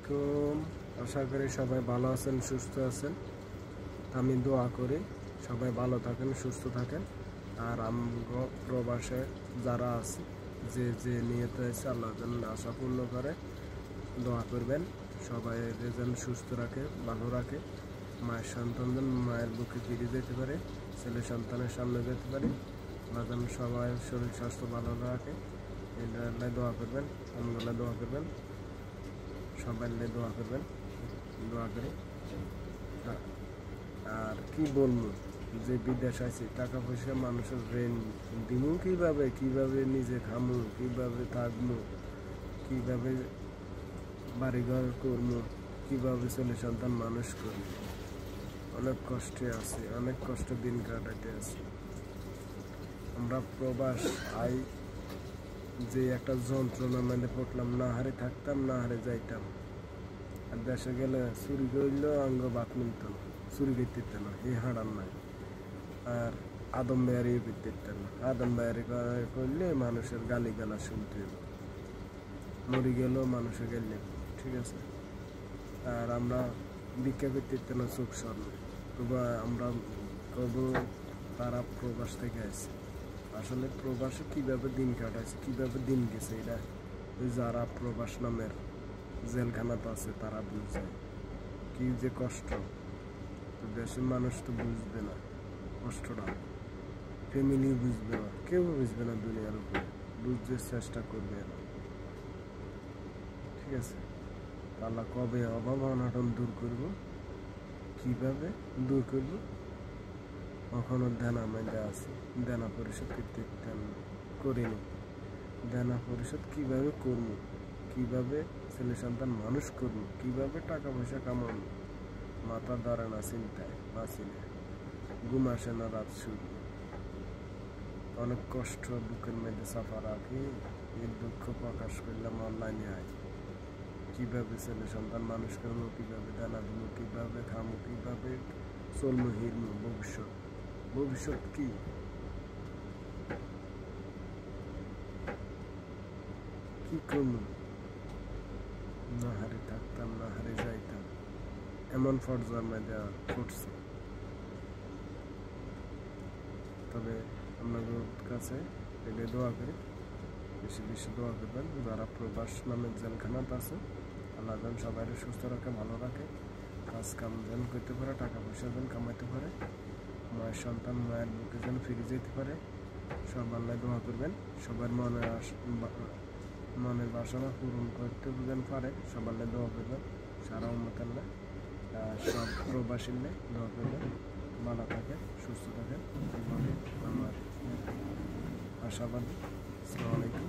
আলাইকুম। আশা করি সবাই ভালো আছেন, সুস্থ আছেন। আমি দোয়া করি সবাই ভালো থাকেন, সুস্থ থাকেন। আর আমরা প্রবাসে যারা আছে, যে যে নিয়ত আছে আল্লাহ যেন আশা পূর্ণ করে, দোয়া করবেন। সবাই যেন সুস্থ রাখে, ভালো রাখে। মায়ের সন্তান যেন মায়ের বুকে ফিরে যেতে পারে, ছেলে সন্তানের সামনে যেতে পারে। আল্লাহ যেন সবাই শরীর স্বাস্থ্য ভালো রাখে, এটা দোয়া করবেন। আমরা দোয়া করবেন, সবাই দোয়া করবেন, দোয়া করি। আর কি বলবো, যে বিদেশ আছে টাকা পয়সা মানুষের ঋণ দিমু কিভাবে, কিভাবে নিজে খামু, কিভাবে থাকবো, কিভাবে বাড়িঘর করবো, কিভাবে ছেলে সন্তান মানুষ করবো। অনেক কষ্টে আছে, অনেক কষ্ট দিন কাটাতে আছে। আমরা প্রবাস আই যে একটা যন্ত্রণা মানে পড়লাম, না হারে থাকতাম, না হারে যাইতাম। আর দেশে গেলে চুরি করলেও অঙ্গ বাদ মিলত না, চুরি করতে না, এই হারান নাই। আর আদম বেয়ারি করতে না, আদম বেয়ারি করলে মানুষের গালি গালা শুনতে হবে, মরি গেলেও মানুষের গেলে, ঠিক আছে। আর আমরা ভিক্ষা করতে না, চোখ সামনে। আমরা কব তারা প্রবাস থেকে আসছে। আসলে প্রবাসে কিভাবে দিন কাটাইছে, কিভাবে দিন গেছে, এটা ওই যারা প্রবাস নামের জেলখানাতে আছে তারা বুঝছে কি যে কষ্ট। তো দেশের মানুষ তো বুঝবে না কষ্টটা, ফ্যামিলি বুঝবে না, কেউ বুঝবে না দুনিয়ার উপরে, বুঝতে চেষ্টা করবে না, ঠিক আছে। আল্লাহ কবে অভাব অনটন দূর করব, কিভাবে দূর করব, কখনো দেনা মেজা আছে, দেনা পরিশোধ করতে করিনি। দেনা পরিশোধ কিভাবে করবো, কিভাবে ছেলে সন্তান মানুষ করবো, কিভাবে টাকা পয়সা কামাবো, মাথা ধরে না, চিন্তায় বাঁচি না, ঘুম আসে না রাত শুরু। অনেক কষ্ট বুকের মধ্যে চাপা রাখি, এই দুঃখ প্রকাশ করলাম অনলাইনে। আয় কিভাবে ছেলে সন্তান মানুষ করবো, কিভাবে দানা দেবো, কিভাবে খামো, কিভাবে চলবো, হিরমো, ভবিষ্যৎ ভবিষ্যৎ কি, কি করবো। না হারে থাকতাম, না হারে যাইতাম, এমন পর্যায়ে দেওয়া করছে। তবে আপনাদের কাছে এটা দোয়া করি, বেশি বেশি দোয়া করবেন। যারা প্রবাস নামের জেলখানাতে আছে, আল্লাহ যেন সবাই সুস্থ রাখে, ভালো রাখে, কাজ কাম যেন করতে পারে, টাকা পয়সা যেন কামাইতে পারে, মায়ের সন্তান মায়ের বুকে যেন ফিরে যেতে পারে। সব আল্লাহ দোয়া করবেন, সবার মনের বাসনা পূরণ করতে যেন পারে, সব আল্লাহ দোয়া করবেন। সারা উম্মত আল্লাহ সব প্রবাসীর দোয়া করবেন, ভালো থাকে, সুস্থ থাকেন, আমার আশাবাদী। আসসালামু আলাইকুম।